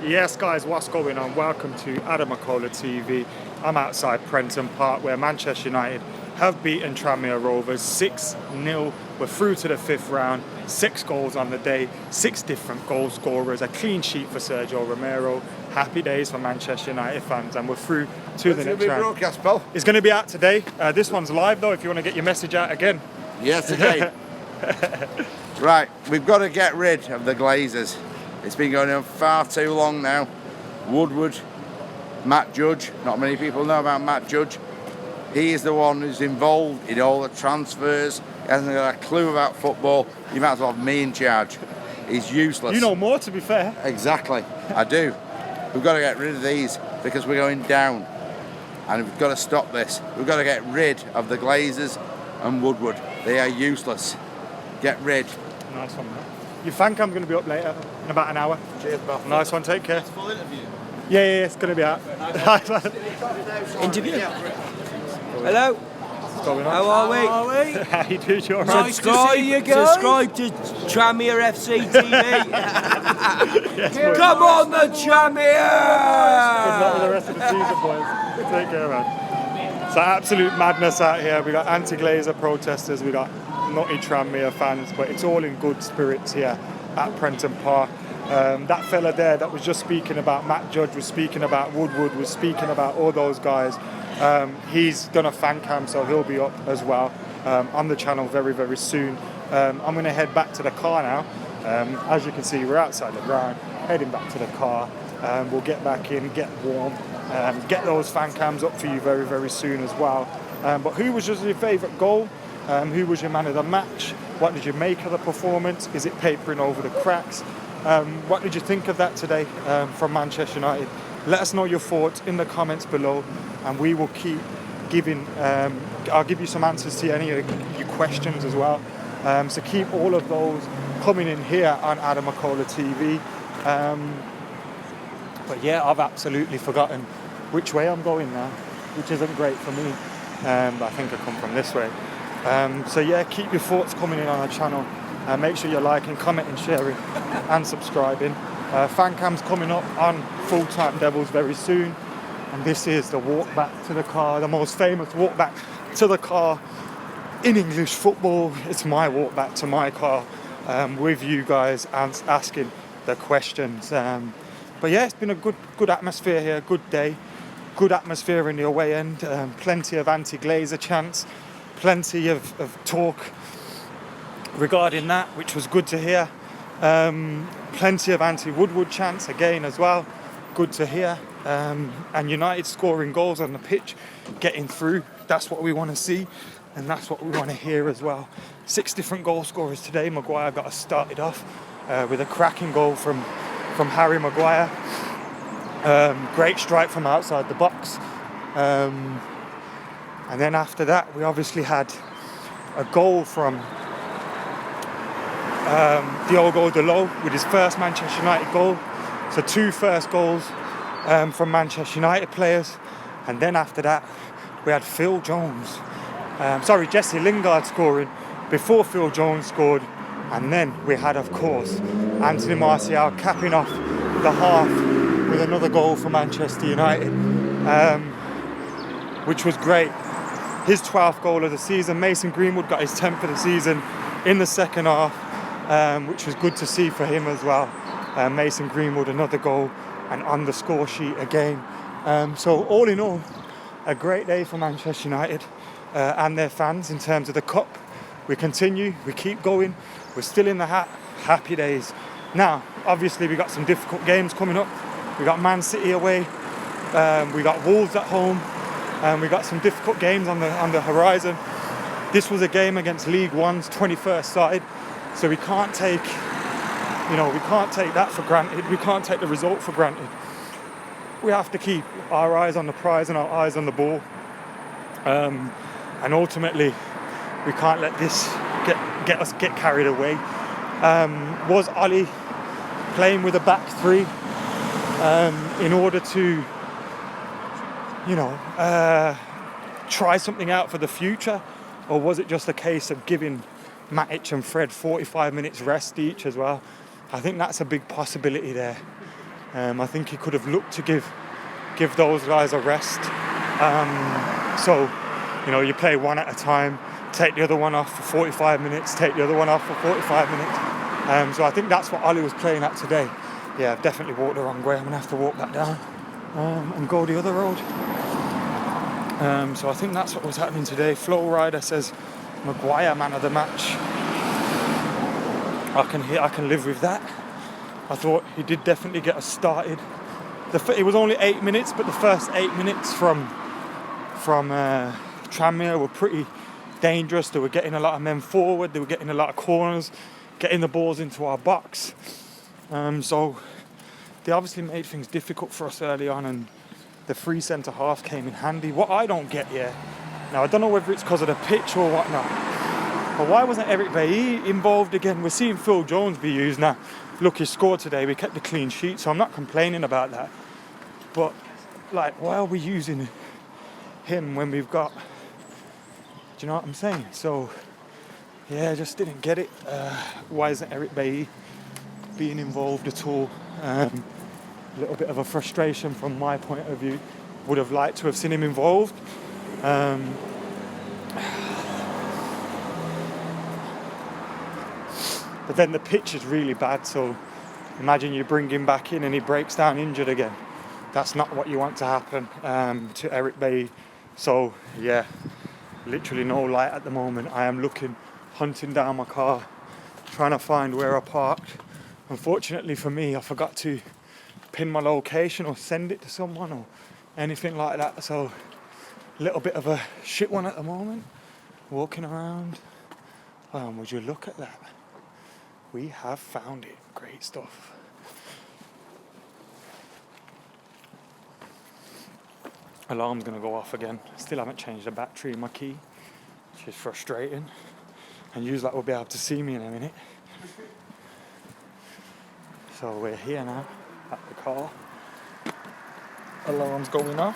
Yes guys, what's going on? Welcome to AdamMcKola TV. I'm outside Prenton Park where Manchester United have beaten Tranmere Rovers 6-0. We're through to the fifth round, 6 goals on the day, 6 different goal scorers, a clean sheet for Sergio Romero. Happy days for Manchester United fans, and we're through to the next round. Broadcast, Paul? It's going to be out today. This one's live though if you want to get your message out again. Yes, again. Right, we've got to get rid of the Glazers. It's been going on far too long now. Woodward, Matt Judge, not many people know about Matt Judge. He is the one who's involved in all the transfers. He hasn't got a clue about football. You might as well have me in charge. He's useless. You know more, to be fair. Exactly, I do. We've got to get rid of these because we're going down. And we've got to stop this. We've got to get rid of the Glazers and Woodward. They are useless. Get rid. Nice one, mate. Your fan cam's going to be up later, in about an hour. Cheers, Buff. Nice one, take care. Full interview. Yeah, it's going to be out. Interview. Hello. What's going on? How are we? How you doing? You all right? Subscribe to Tranmere FC TV. Yes, Come on, the Good luck with Tranmere! the rest of the season, boys. Take care, man. It's absolute madness out here. We got anti-Glazer protesters, we got naughty Tranmere fans, but it's all in good spirits here at Prenton Park. That fella there that was just speaking about Matt Judge, was speaking about Woodward, was speaking about all those guys. He's done a fan cam, so he'll be up as well on the channel very, very soon. I'm going to head back to the car now. As you can see, we're outside the ground, heading back to the car. We'll get back in, get warm, get those fan cams up for you very, very soon as well. But who was just your favourite goal? Who was your man of the match? What did you make of the performance? Is it papering over the cracks? What did you think of that today from Manchester United? Let us know your thoughts in the comments below, and we will keep giving, I'll give you some answers to any of your questions as well. So keep all of those coming in here on AdamMcKola TV. But yeah, I've absolutely forgotten which way I'm going now, which isn't great for me. But I think I come from this way. So yeah, keep your thoughts coming in on our channel. Make sure you're liking, commenting, sharing and subscribing. Fan cam's coming up on Full Time Devils very soon. And this is the walk back to the car, the most famous walk back to the car in English football. It's my walk back to my car with you guys and asking the questions. But yeah, it's been a good atmosphere here, good day. Good atmosphere in the away end. Plenty of anti-Glazer chants. Plenty of talk regarding that, which was good to hear. Plenty of anti-Woodward chants again as well, good to hear. And United scoring goals on the pitch, getting through. That's what we want to see, and that's what we want to hear as well. 6 different goal scorers today. Maguire got us started off with a cracking goal from Harry Maguire. Great strike from outside the box. And then after that, we obviously had a goal from Diogo Dalot with his first Manchester United goal. So 2 first goals from Manchester United players. And then after that, we had Jesse Lingard scoring before Phil Jones scored. And then we had, of course, Anthony Martial capping off the half with another goal for Manchester United, which was great. His 12th goal of the season. Mason Greenwood got his 10th of the season in the second half, which was good to see for him as well. Mason Greenwood, another goal, and on the score sheet again. So all in all, a great day for Manchester United and their fans in terms of the cup. We continue, we keep going, we're still in the hat. Happy days. Now, obviously we got some difficult games coming up. We got Man City away, we got Wolves at home, and we got some difficult games on the horizon. This was a game against League One's 21st side, so we can't take that for granted. We can't take the result for granted. We have to keep our eyes on the prize and our eyes on the ball, and ultimately we can't let this get carried away. Was Ollie playing with a back 3 in order to try something out for the future, or was it just a case of giving Matic and Fred 45 minutes rest each as well? I think that's a big possibility there. I think he could have looked to give those guys a rest. So, you know, you play one at a time, take the other one off for 45 minutes, take the other one off for 45 minutes. So I think that's what Ollie was playing at today. Yeah, I've definitely walked the wrong way. I'm going to have to walk back down and go the other road. So I think that's what was happening today. Flow Rider says Maguire man of the match. I can live with that. I thought he did definitely get us started. It was only 8 minutes, but the first 8 minutes from Tranmere were pretty dangerous. They were getting a lot of men forward. They were getting a lot of corners, getting the balls into our box. So they obviously made things difficult for us early on, and the free centre half came in handy. What I don't get here, now I don't know whether it's because of the pitch or whatnot, but why wasn't Eric Bailly involved again? We're seeing Phil Jones be used now. Look, he scored today. We kept the clean sheet, so I'm not complaining about that. But like, why are we using him when we've got? Do you know what I'm saying? So yeah, I just didn't get it. Why isn't Eric Bailly being involved at all? A little bit of a frustration from my point of view. Would have liked to have seen him involved. But then the pitch is really bad, so imagine you bring him back in and he breaks down injured again. That's not what you want to happen to Eric Bailly. So yeah, literally no light at the moment. I am hunting down my car, trying to find where I parked. Unfortunately for me, I forgot to pin my location or send it to someone or anything like that. So a little bit of a shit one at the moment. Walking around. Would you look at that? We have found it. Great stuff. Alarm's going to go off again. Still haven't changed the battery in my key, which is frustrating. And you will be able to see me in a minute. So we're here now at the car. Alarm's going off.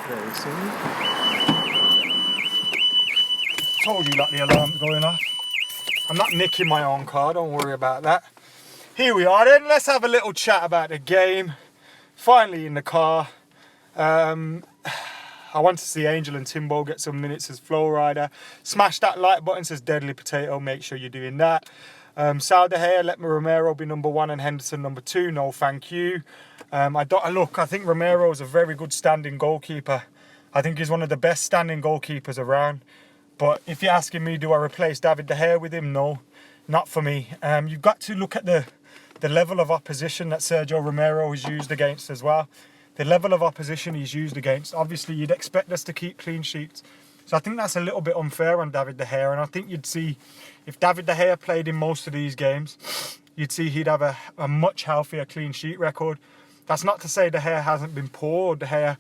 Very soon. Told you that the alarm's going off. I'm not nicking my own car, don't worry about that. Here we are then, let's have a little chat about the game. Finally in the car. I want to see Angel and Timbo get some minutes as Flow Rider. Smash that like button, says Deadly Potato, make sure you're doing that. Sal De Gea, let me Romero be number 1 and Henderson number 2, no thank you. I think Romero is a very good standing goalkeeper. I think he's one of the best standing goalkeepers around. But if you're asking me, do I replace David De Gea with him? No, not for me. You've got to look at the level of opposition that Sergio Romero is used against as well. The level of opposition he's used against. Obviously, you'd expect us to keep clean sheets. So I think that's a little bit unfair on David De Gea. And I think you'd see, if David De Gea played in most of these games, you'd see he'd have a much healthier clean sheet record. That's not to say De Gea hasn't been poor, or De Gea,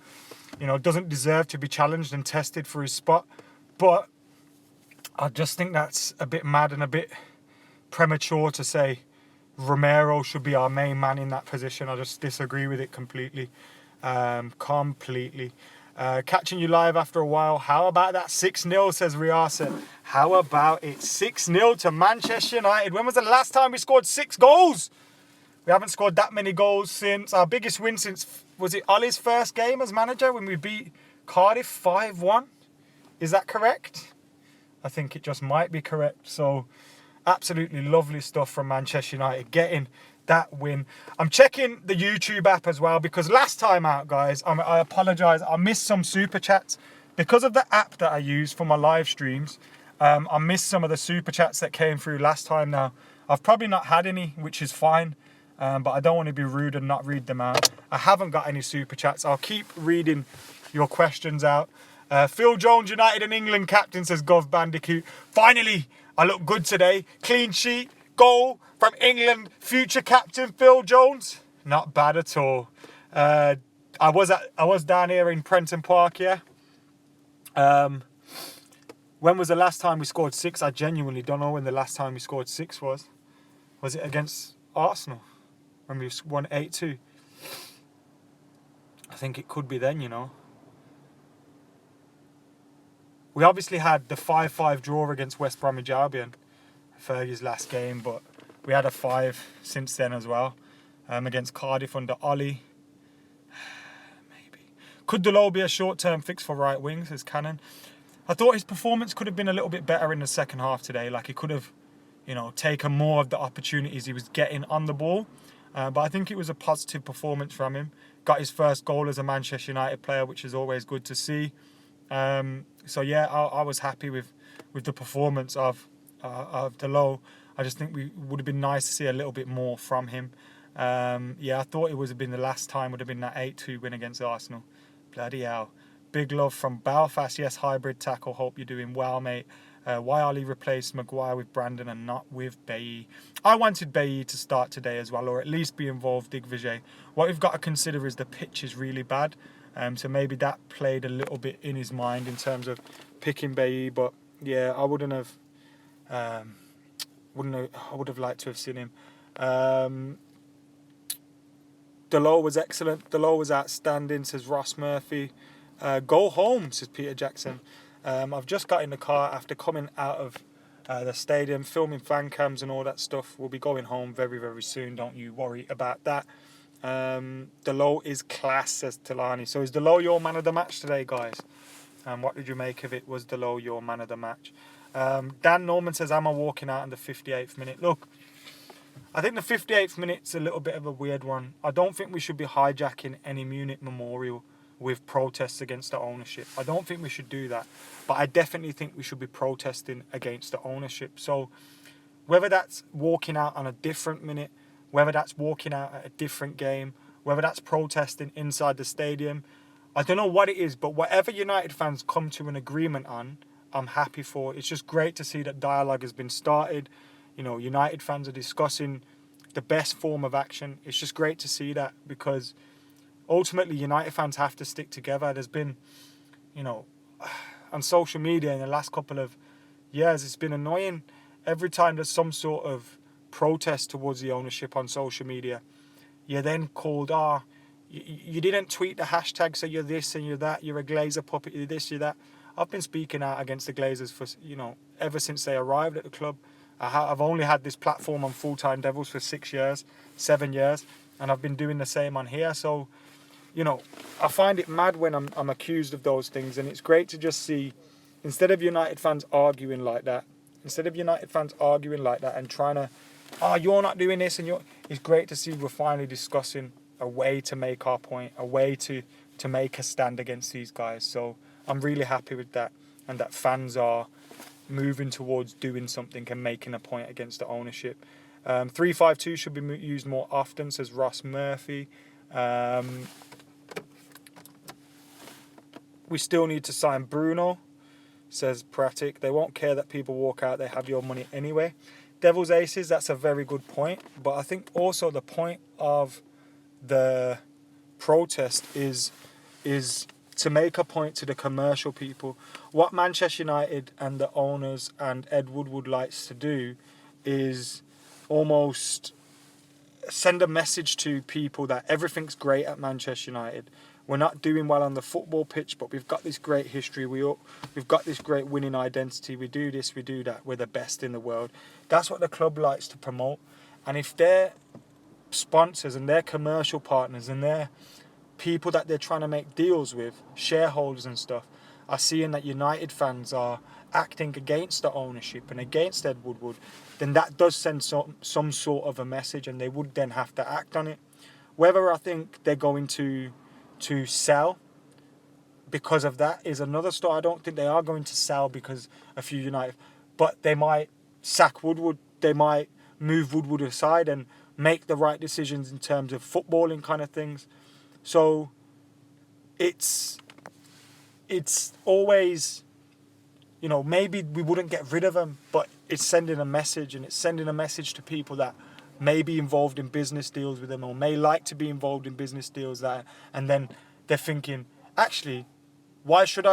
doesn't deserve to be challenged and tested for his spot. But I just think that's a bit mad and a bit premature to say Romero should be our main man in that position. I just disagree with it completely. Catching you live after a while. How about that 6-0, says Riasa. How about it? 6-0 to Manchester United. When was the last time we scored 6 goals? We haven't scored that many goals since our biggest win since, was it Ollie's first game as manager when we beat Cardiff 5-1? Is that correct? I think it just might be correct. So absolutely lovely stuff from Manchester United getting that win. I'm checking the YouTube app as well because last time out, guys, I apologise, I missed some super chats because of the app that I use for my live streams. I missed some of the super chats that came through last time. Now I've probably not had any, which is fine, but I don't want to be rude and not read them out. I haven't got any super chats. I'll keep reading your questions out. Phil Jones, United and England captain, says Gov Bandicoot. Finally, I look good today. Clean sheet, goal from England, future captain Phil Jones. Not bad at all. I was down here in Prenton Park, yeah. When was the last time we scored 6? I genuinely don't know when the last time we scored 6 was. Was it against Arsenal when we won 8-2? I think it could be then, We obviously had the 5-5 draw against West Bromwich Albion, Fergie's last game, but we had a 5 since then as well. against Cardiff under Ollie. Maybe. Could Delo be a short-term fix for right wing, says Cannon. I thought his performance could have been a little bit better in the second half today. Like, he could have, taken more of the opportunities he was getting on the ball. But I think it was a positive performance from him. Got his first goal as a Manchester United player, which is always good to see. So yeah, I was happy with the performance of Delo. I just think we would have been nice to see a little bit more from him. I thought it would have been the last time would have been that 8-2 win against Arsenal. Bloody hell. Big love from Belfast. Yes, hybrid tackle. Hope you're doing well, mate. Why Ali replaced Maguire with Brandon and not with Bailly? I wanted Bailly to start today as well, or at least be involved, Digvijay. What we've got to consider is the pitch is really bad. So maybe that played a little bit in his mind in terms of picking Bailly. But yeah, I would have liked to have seen him. Delo was excellent. Delo was outstanding, says Ross Murphy. Go home, says Peter Jackson. I've just got in the car after coming out of the stadium, filming fan cams and all that stuff. We'll be going home very, very soon. Don't you worry about that. Delo is class, says Talani. So is Delo your man of the match today, guys? What did you make of it? Was Delo your man of the match? Dan Norman says, am I walking out in the 58th minute? Look, I think the 58th minute's a little bit of a weird one. I don't think we should be hijacking any Munich memorial with protests against the ownership. I don't think we should do that. But I definitely think we should be protesting against the ownership. So whether that's walking out on a different minute, whether that's walking out at a different game, whether that's protesting inside the stadium, I don't know what it is, but whatever United fans come to an agreement on, I'm happy for. It's just great to see that dialogue has been started. United fans are discussing the best form of action. It's just great to see that, because ultimately United fans have to stick together. There's been, on social media in the last couple of years, it's been annoying. Every time there's some sort of protest towards the ownership on social media, you're then called, you didn't tweet the hashtag, so you're this and you're that, you're a Glazer puppet, you're this, you're that. I've been speaking out against the Glazers for, ever since they arrived at the club. I've only had this platform on Full-Time Devils for 7 years, and I've been doing the same on here. So, I find it mad when I'm accused of those things, and it's great to just see, instead of United fans arguing like that, and trying to, you're not doing this, it's great to see we're finally discussing a way to make our point, a way to make a stand against these guys. So I'm really happy with that, and that fans are moving towards doing something and making a point against the ownership. 3-5-2 should be used more often, says Ross Murphy. We still need to sign Bruno, says Pratic. They won't care that people walk out, they have your money anyway. Devil's Aces, that's a very good point. But I think also the point of the protest is to make a point to the commercial people. What Manchester United and the owners and Ed Woodward likes to do is almost send a message to people that everything's great at Manchester United. We're not doing well on the football pitch, but we've got this great history. We've got this great winning identity. We do this, we do that. We're the best in the world. That's what the club likes to promote. And if their sponsors and their commercial partners and their people that they're trying to make deals with, shareholders and stuff, are seeing that United fans are acting against the ownership and against Ed Woodward, then that does send some sort of a message, and they would then have to act on it. Whether I think they're going to sell because of that is another story. I don't think they are going to sell because a few United, but they might sack Woodward, they might move Woodward aside and make the right decisions in terms of footballing kind of things. So it's always, maybe we wouldn't get rid of them, but it's sending a message, and it's sending a message to people that may be involved in business deals with them, or may like to be involved in business deals that, and then they're thinking, actually, why should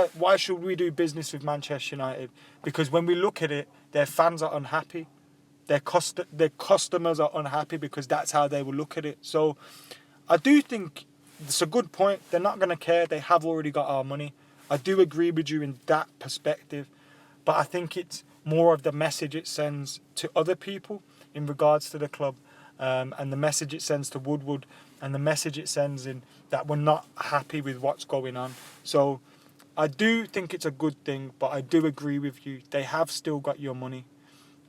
we do business with Manchester United? Because when we look at it, their fans are unhappy, their customers are unhappy, because that's how they will look at it. So I do think it's a good point. They're not going to care. They have already got our money. I do agree with you in that perspective, but I think it's more of the message it sends to other people in regards to the club. and the message it sends to Woodward, and the message it sends in that we're not happy with what's going on. So I do think it's a good thing, but I do agree with you. They have still got your money.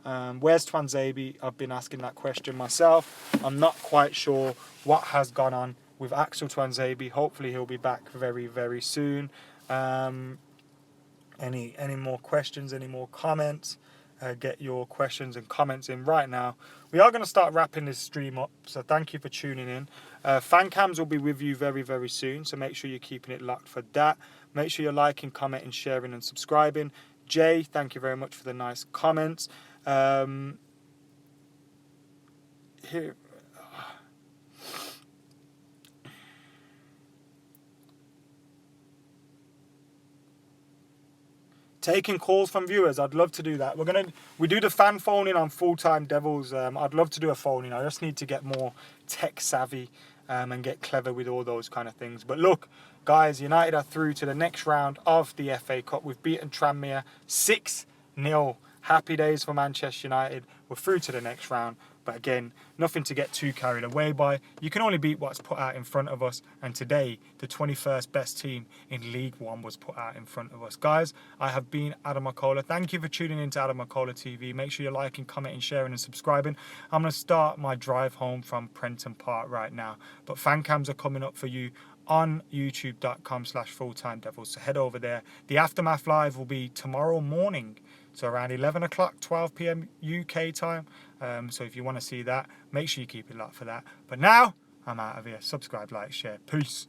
Where's Tranmere? I've been asking that question myself. I'm not quite sure what has gone on with Axel Tranmere. Hopefully he'll be back very, very soon. Any more questions, any more comments? Get your questions and comments in right now. We are going to start wrapping this stream up, so thank you for tuning in. Fan cams will be with you very, very soon, so make sure you're keeping it locked for that. Make sure you're liking, commenting, sharing and subscribing. Jay, thank you very much for the nice comments. Here, taking calls from viewers, I'd love to do that. We do the fan phoning on Full Time Devils. I'd love to do a phoning. I just need to get more tech savvy and get clever with all those kind of things. But look, guys, United are through to the next round of the FA Cup. We've beaten Tranmere 6-0. Happy days for Manchester United. We're through to the next round. But again, nothing to get too carried away by. You can only beat what's put out in front of us. And today, the 21st best team in League One was put out in front of us. Guys, I have been AdamMcKola. Thank you for tuning in to AdamMcKola TV. Make sure you're liking, commenting, sharing and subscribing. I'm going to start my drive home from Prenton Park right now. But fan cams are coming up for you on youtube.com/fulltimedevils. So head over there. The Aftermath Live will be tomorrow morning. So around 11 o'clock, 12 p.m. UK time. So if you want to see that, make sure you keep it locked for that. But now, I'm out of here. Subscribe, like, share. Peace.